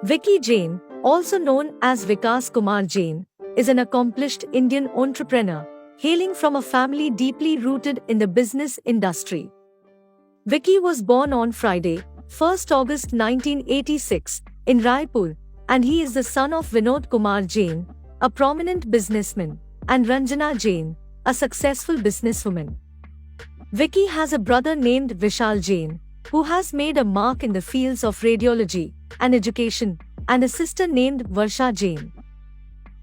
Vicky Jain, also known as Vikas Kumar Jain, is an accomplished Indian entrepreneur, hailing from a family deeply rooted in the business industry. Vicky was born on Friday, 1st August 1986, in Raipur, and he is the son of Vinod Kumar Jain, a prominent businessman, and Ranjana Jain, a successful businesswoman. Vicky has a brother named Vishal Jain, who has made a mark in the fields of radiology and education, and a sister named Varsha Jain.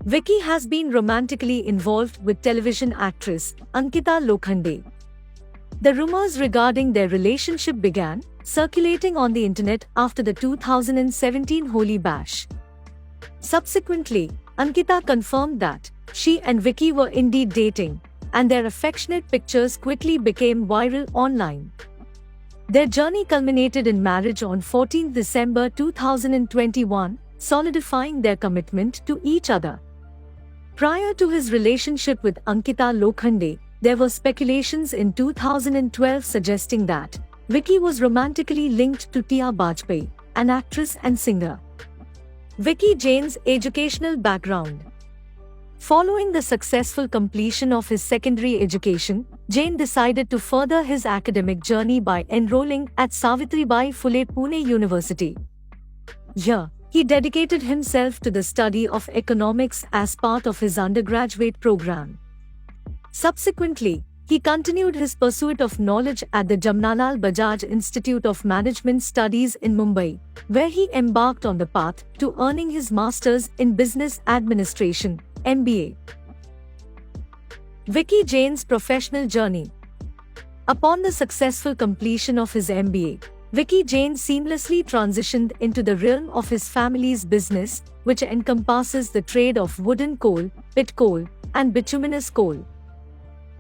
Vicky has been romantically involved with television actress Ankita Lokhande. The rumors regarding their relationship began circulating on the internet after the 2017 Holi Bash. Subsequently, Ankita confirmed that she and Vicky were indeed dating, and their affectionate pictures quickly became viral online. Their journey culminated in marriage on 14 December 2021, solidifying their commitment to each other. Prior to his relationship with Ankita Lokhande, there were speculations in 2012 suggesting that Vicky was romantically linked to Tia Bajpai, an actress and singer. Vicky Jain's educational background. Following the successful completion of his secondary education, Jain decided to further his academic journey by enrolling at Savitribai Phule Pune University. Here, he dedicated himself to the study of economics as part of his undergraduate program. Subsequently, he continued his pursuit of knowledge at the Jamnalal Bajaj Institute of Management Studies in Mumbai, where he embarked on the path to earning his Masters in Business Administration (MBA). Vicky Jain's professional journey. Upon the successful completion of his MBA, Vicky Jain seamlessly transitioned into the realm of his family's business, which encompasses the trade of wooden coal, pit coal, and bituminous coal.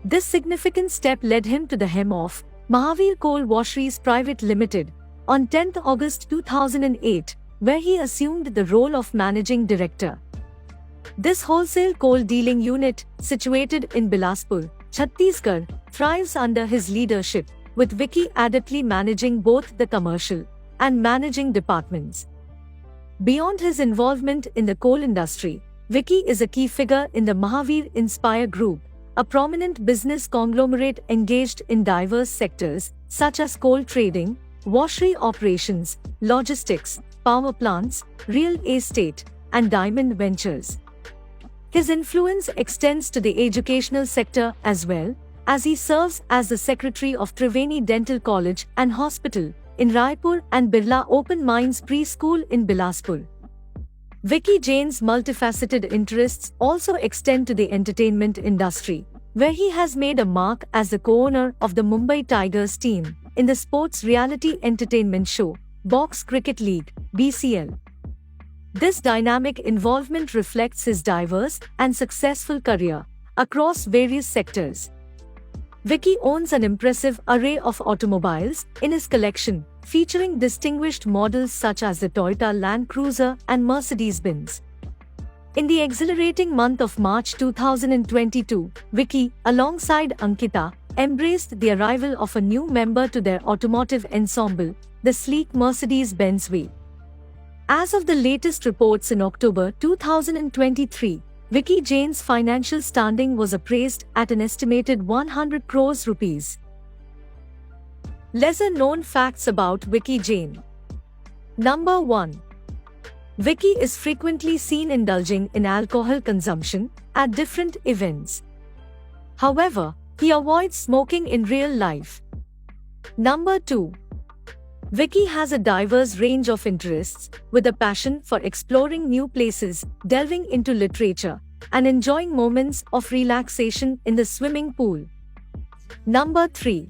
This significant step led him to the helm of Mahavir Coal Washeries Private Limited on 10 August 2008, where he assumed the role of managing director. This wholesale coal dealing unit, situated in Bilaspur, Chhattisgarh, thrives under his leadership, with Vicky adeptly managing both the commercial and managing departments. Beyond his involvement in the coal industry, Vicky is a key figure in the Mahavir Inspire Group, a prominent business conglomerate engaged in diverse sectors such as coal trading, washery operations, logistics, power plants, real estate, and diamond ventures. His influence extends to the educational sector as well, as he serves as the secretary of Triveni Dental College and Hospital in Raipur and Birla Open Minds Preschool in Bilaspur. Vicky Jain's multifaceted interests also extend to the entertainment industry, where he has made a mark as the co-owner of the Mumbai Tigers team in the sports reality entertainment show, Box Cricket League, BCL. This dynamic involvement reflects his diverse and successful career across various sectors. Vicky owns an impressive array of automobiles in his collection, featuring distinguished models such as the Toyota Land Cruiser and Mercedes-Benz. In the exhilarating month of March 2022, Vicky, alongside Ankita, embraced the arrival of a new member to their automotive ensemble, the sleek Mercedes-Benz V. As of the latest reports in October 2023, Vicky Jain's financial standing was appraised at an estimated 100 crores rupees. Lesser known facts about Vicky Jain. Number 1. Vicky is frequently seen indulging in alcohol consumption at different events. However, he avoids smoking in real life. Number 2. Vicky has a diverse range of interests, with a passion for exploring new places, delving into literature, and enjoying moments of relaxation in the swimming pool. Number 3.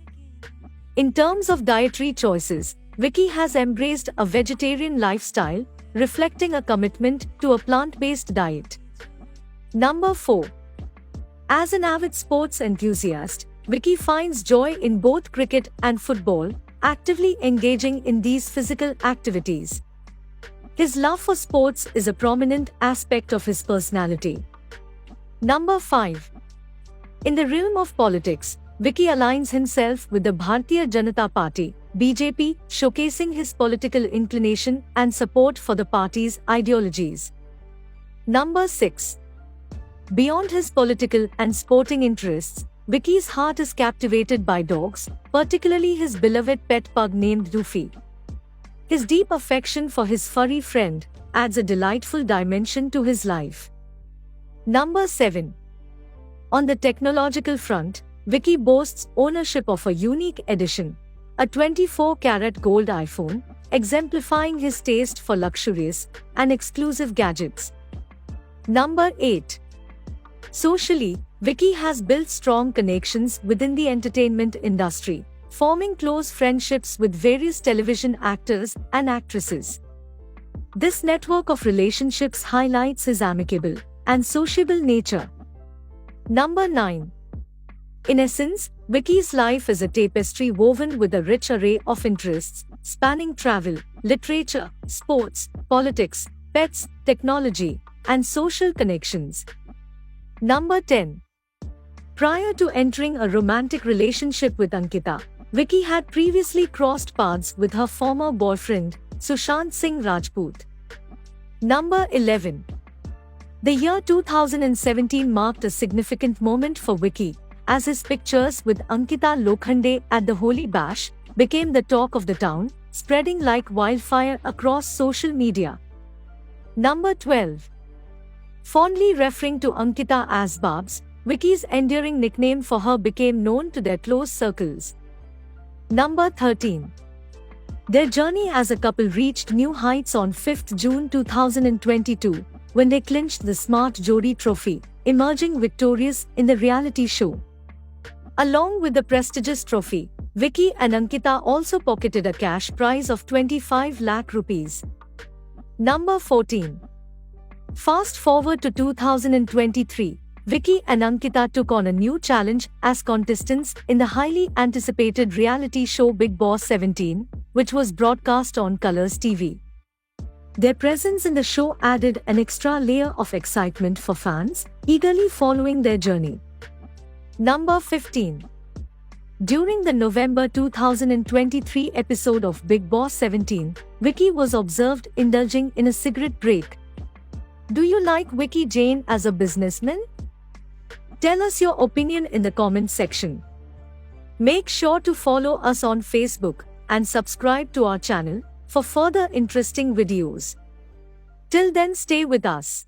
In terms of dietary choices, Vicky has embraced a vegetarian lifestyle, reflecting a commitment to a plant-based diet. Number 4. As an avid sports enthusiast, Vicky finds joy in both cricket and football, actively engaging in these physical activities. His love for sports is a prominent aspect of his personality. Number 5. In the realm of politics, Vicky aligns himself with the Bharatiya Janata Party, BJP, showcasing his political inclination and support for the party's ideologies. Number 6. Beyond his political and sporting interests, Vicky's heart is captivated by dogs, particularly his beloved pet pug named Doofy. His deep affection for his furry friend adds a delightful dimension to his life. Number 7. On the technological front, Vicky boasts ownership of a unique edition, a 24-karat gold iPhone, exemplifying his taste for luxurious and exclusive gadgets. Number 8. Socially, Vicky has built strong connections within the entertainment industry, forming close friendships with various television actors and actresses. This network of relationships highlights his amicable and sociable nature. Number 9. In essence, Vicky's life is a tapestry woven with a rich array of interests, spanning travel, literature, sports, politics, pets, technology, and social connections. Number 10. Prior to entering a romantic relationship with Ankita, Vicky had previously crossed paths with her former boyfriend, Sushant Singh Rajput. Number 11. The year 2017 marked a significant moment for Vicky, as his pictures with Ankita Lokhande at the Holi Bash became the talk of the town, spreading like wildfire across social media. Number 12. Fondly referring to Ankita as Babs, Vicky's endearing nickname for her became known to their close circles. Number 13. Their journey as a couple reached new heights on 5th June 2022, when they clinched the Smart Jodi Trophy, emerging victorious in the reality show. Along with the prestigious trophy, Vicky and Ankita also pocketed a cash prize of 25 lakh rupees. Number 14. Fast forward to 2023, Vicky and Ankita took on a new challenge as contestants in the highly anticipated reality show Bigg Boss 17, which was broadcast on Colors TV. Their presence in the show added an extra layer of excitement for fans, eagerly following their journey. Number 15. During the November 2023 episode of Bigg Boss 17, Vicky was observed indulging in a cigarette break. Do you like Vicky Jain as a businessman? Tell us your opinion in the comment section. Make sure to follow us on Facebook and subscribe to our channel for further interesting videos. Till then, stay with us.